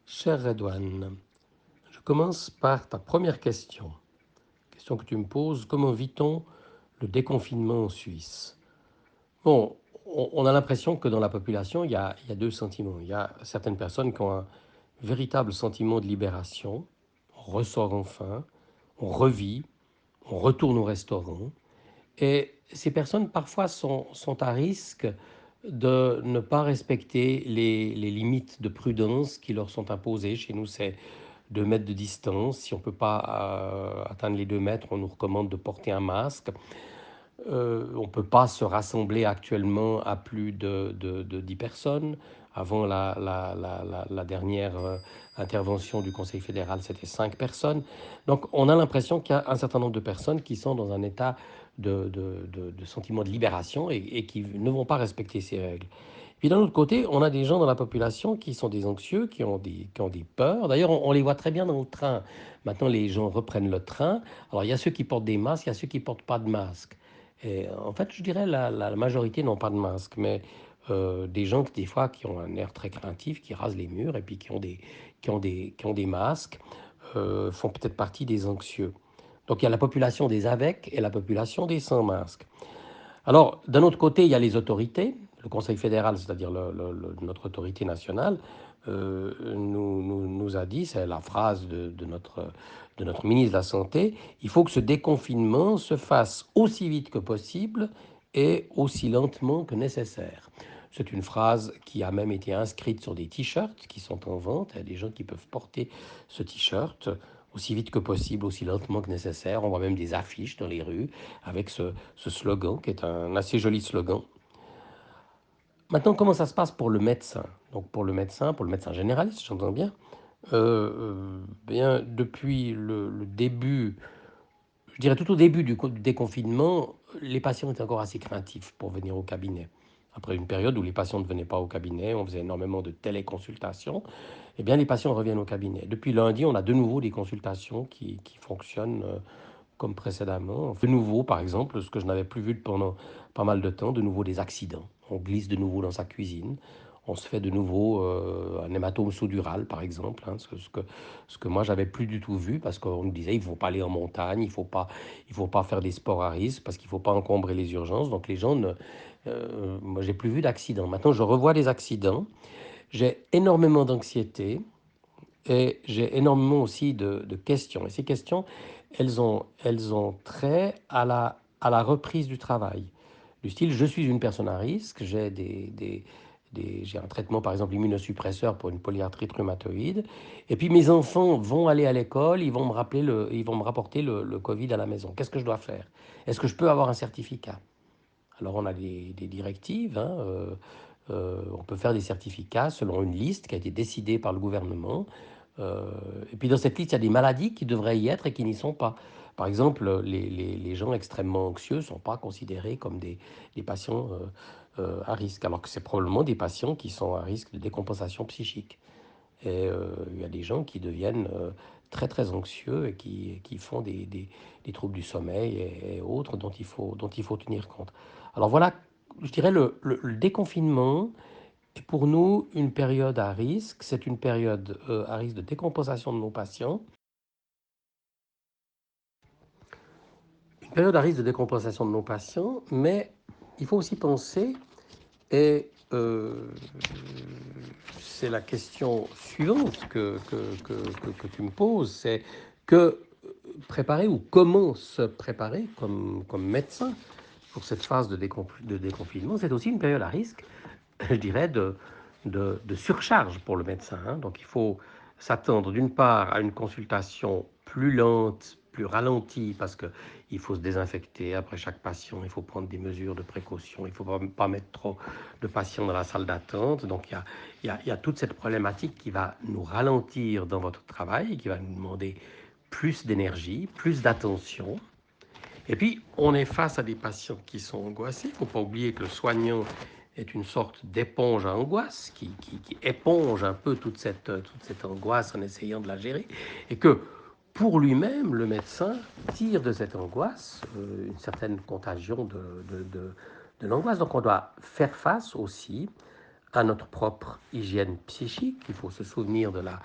Cher Redouane, je commence par ta première question. Question que tu me poses, comment vit-on le déconfinement en Suisse? Bon, on a l'impression que dans la population, il y a deux sentiments. Il y a certaines personnes qui ont un véritable sentiment de libération. On ressort enfin, on revit, on retourne au restaurant. Et ces personnes, parfois, sont à risque de ne pas respecter les limites de prudence qui leur sont imposées. Chez nous, c'est 2 mètres de distance. Si on ne peut pas atteindre les 2 mètres, on nous recommande de porter un masque. On ne peut pas se rassembler actuellement à plus de 10 personnes. Avant la dernière intervention du Conseil fédéral, c'était 5 personnes. Donc on a l'impression qu'il y a un certain nombre de personnes qui sont dans un état de sentiment de libération et qui ne vont pas respecter ces règles. Puis d'un autre côté, on a des gens dans la population qui sont des anxieux, qui ont des peurs. D'ailleurs, on les voit très bien dans le train. Maintenant, les gens reprennent le train. Alors, il y a ceux qui portent des masques, il y a ceux qui ne portent pas de masque. Et en fait, je dirais la majorité n'ont pas de masque, mais des gens des fois qui ont un air très craintif, qui rasent les murs et puis qui ont des masques, font peut-être partie des anxieux. Donc il y a la population des avec et la population des sans masque. Alors, d'un autre côté, il y a les autorités. Le Conseil fédéral, c'est-à-dire notre autorité nationale, nous a dit, c'est la phrase de notre ministre de la Santé, il faut que ce déconfinement se fasse aussi vite que possible et aussi lentement que nécessaire. C'est une phrase qui a même été inscrite sur des t-shirts qui sont en vente. Il y a des gens qui peuvent porter ce t-shirt aussi vite que possible, aussi lentement que nécessaire. On voit même des affiches dans les rues avec ce slogan, qui est un assez joli slogan. Maintenant, comment ça se passe pour le médecin? Donc pour le médecin généraliste, j'entends bien. Bien, depuis le début, je dirais tout au début du déconfinement, les patients étaient encore assez craintifs pour venir au cabinet. Après une période où les patients ne venaient pas au cabinet, on faisait énormément de téléconsultations, eh bien les patients reviennent au cabinet. Depuis lundi, on a de nouveau des consultations qui fonctionnent comme précédemment. De nouveau, par exemple, ce que je n'avais plus vu pendant pas mal de temps, de nouveau des accidents. On glisse de nouveau dans sa cuisine. On se fait de nouveau un hématome sous-dural, par exemple, hein, ce que moi, j'avais plus du tout vu, parce qu'on nous disait il ne faut pas aller en montagne, il faut pas faire des sports à risque, parce qu'il ne faut pas encombrer les urgences. Donc les gens, moi, j'ai plus vu d'accidents. Maintenant, je revois des accidents. J'ai énormément d'anxiété et j'ai énormément aussi de questions. Et ces questions, elles ont trait à la reprise du travail. Du style, je suis une personne à risque, j'ai un traitement par exemple immunosuppresseur pour une polyarthrite rhumatoïde, et puis mes enfants vont aller à l'école, ils vont me rapporter le Covid à la maison. Qu'est-ce que je dois faire? Est-ce que je peux avoir un certificat? Alors on a des directives, hein, on peut faire des certificats selon une liste qui a été décidée par le gouvernement. Et puis dans cette liste, il y a des maladies qui devraient y être et qui n'y sont pas. Par exemple, les gens extrêmement anxieux ne sont pas considérés comme des patients à risque, alors que c'est probablement des patients qui sont à risque de décompensation psychique. Et il y a des gens qui deviennent très très anxieux et qui font des troubles du sommeil et autres dont il faut tenir compte. Alors voilà, je dirais le déconfinement est pour nous une période à risque. C'est une période à risque de décompensation de nos patients. Une période à risque de décompensation de nos patients, mais il faut aussi penser, et c'est la question suivante que tu me poses, c'est que préparer ou comment se préparer comme médecin pour cette phase de déconfinement, c'est aussi une période à risque, je dirais, de surcharge pour le médecin, hein. Donc il faut s'attendre d'une part à une consultation plus lente, plus ralentie, parce qu'il faut se désinfecter après chaque patient, il faut prendre des mesures de précaution, il ne faut pas mettre trop de patients dans la salle d'attente. Donc il y a toute cette problématique qui va nous ralentir dans votre travail, qui va nous demander plus d'énergie, plus d'attention. Et puis, on est face à des patients qui sont angoissés. Il ne faut pas oublier que le soignant est une sorte d'éponge à angoisse, qui éponge un peu toute cette angoisse en essayant de la gérer, et que pour lui-même, le médecin tire de cette angoisse une certaine contagion de l'angoisse. Donc on doit faire face aussi à notre propre hygiène psychique. Il faut se souvenir de la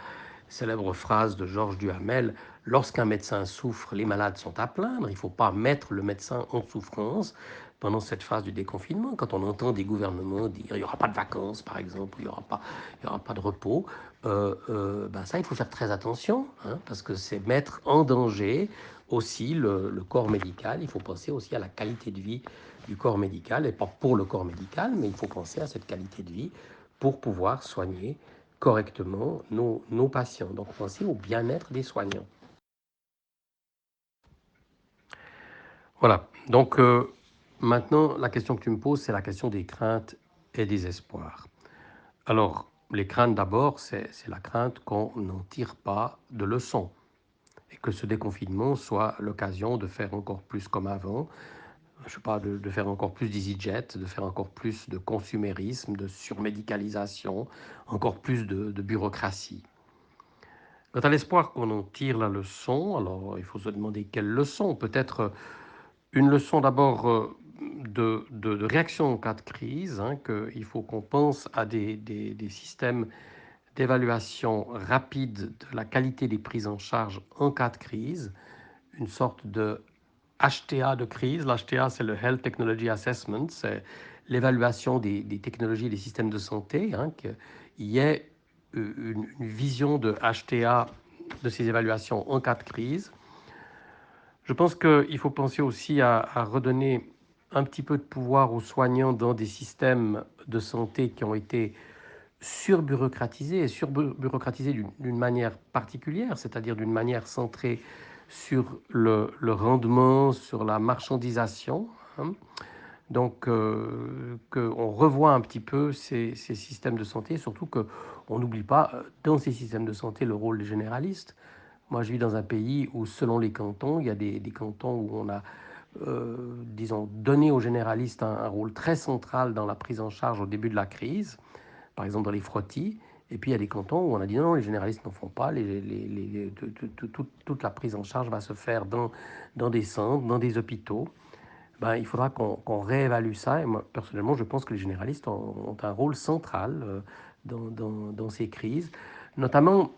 célèbre phrase de Georges Duhamel: lorsqu'un médecin souffre, les malades sont à plaindre. Il ne faut pas mettre le médecin en souffrance pendant cette phase du déconfinement. Quand on entend des gouvernements dire il n'y aura pas de vacances, par exemple, il n'y aura pas de repos, ben ça, il faut faire très attention, hein, parce que c'est mettre en danger aussi le corps médical. Il faut penser aussi à la qualité de vie du corps médical, et pas pour le corps médical, mais il faut penser à cette qualité de vie pour pouvoir soigner correctement nos patients. Donc, penser au bien-être des soignants. Voilà. Donc, maintenant, la question que tu me poses, c'est la question des craintes et des espoirs. Alors, les craintes d'abord, c'est la crainte qu'on n'en tire pas de leçons et que ce déconfinement soit l'occasion de faire encore plus comme avant, je sais pas, de faire encore plus d'EasyJet, de faire encore plus de consumérisme, de surmédicalisation, encore plus de bureaucratie. Quant à l'espoir qu'on en tire la leçon, alors il faut se demander quelle leçon. Peut-être une leçon d'abord de réaction en cas de crise, hein, qu'il faut qu'on pense à des systèmes d'évaluation rapide de la qualité des prises en charge en cas de crise, une sorte de HTA de crise. L'HTA, c'est le Health Technology Assessment, c'est l'évaluation des technologies et des systèmes de santé, hein, qu'il y ait une vision de HTA de ces évaluations en cas de crise. Je pense qu'il faut penser aussi à redonner un petit peu de pouvoir aux soignants dans des systèmes de santé qui ont été surbureaucratisés et surbureaucratisés d'une manière particulière, c'est-à-dire d'une manière centrée sur le rendement, sur la marchandisation, hein. Donc, qu'on revoie un petit peu ces systèmes de santé, surtout qu'on n'oublie pas, dans ces systèmes de santé, le rôle des généralistes. Moi, je vis dans un pays où, selon les cantons, il y a des cantons où on a, disons, donné aux généralistes un rôle très central dans la prise en charge au début de la crise, par exemple dans les frottis. Et puis, il y a des cantons où on a dit non, les généralistes n'en font pas, toute la prise en charge va se faire dans des centres, dans des hôpitaux. Ben, il faudra qu'on réévalue ça. Et moi, personnellement, je pense que les généralistes ont un rôle central dans ces crises, notamment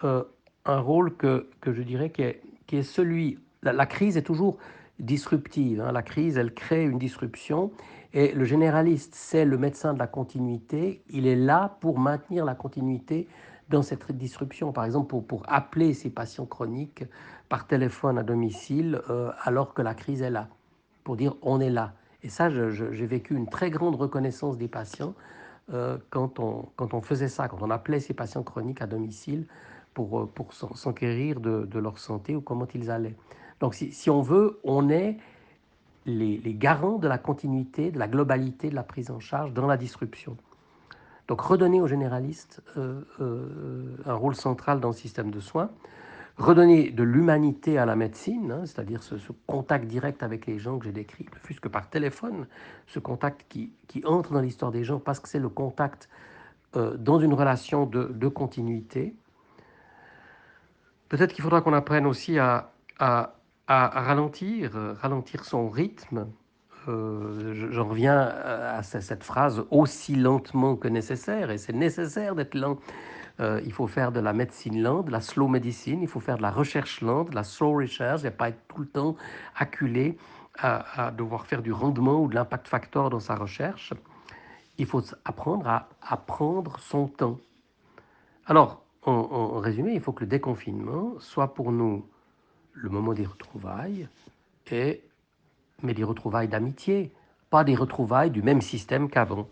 euh, un rôle que je dirais qui est celui... La crise est toujours disruptive, hein. La crise, elle crée une disruption. Et le généraliste, c'est le médecin de la continuité. Il est là pour maintenir la continuité dans cette disruption. Par exemple, pour appeler ces patients chroniques par téléphone à domicile alors que la crise est là, pour dire on est là. Et ça, j'ai vécu une très grande reconnaissance des patients quand on faisait ça, quand on appelait ces patients chroniques à domicile pour s'enquérir de leur santé ou comment ils allaient. Donc si on veut, on est les garants de la continuité, de la globalité de la prise en charge dans la disruption. Donc redonner aux généralistes un rôle central dans le système de soins, redonner de l'humanité à la médecine, hein, c'est-à-dire ce contact direct avec les gens que j'ai décrit, ne fût-ce que par téléphone, ce contact qui entre dans l'histoire des gens parce que c'est le contact dans une relation de continuité. Peut-être qu'il faudra qu'on apprenne aussi à ralentir, ralentir son rythme. J'en reviens à cette phrase aussi lentement que nécessaire, et c'est nécessaire d'être lent. Il faut faire de la médecine lente, de la slow medicine, il faut faire de la recherche lente, de la slow research, et pas être tout le temps acculé à devoir faire du rendement ou de l'impact factor dans sa recherche. Il faut apprendre à prendre son temps. Alors, en résumé, il faut que le déconfinement soit pour nous le moment des retrouvailles, mais des retrouvailles d'amitié, pas des retrouvailles du même système qu'avant.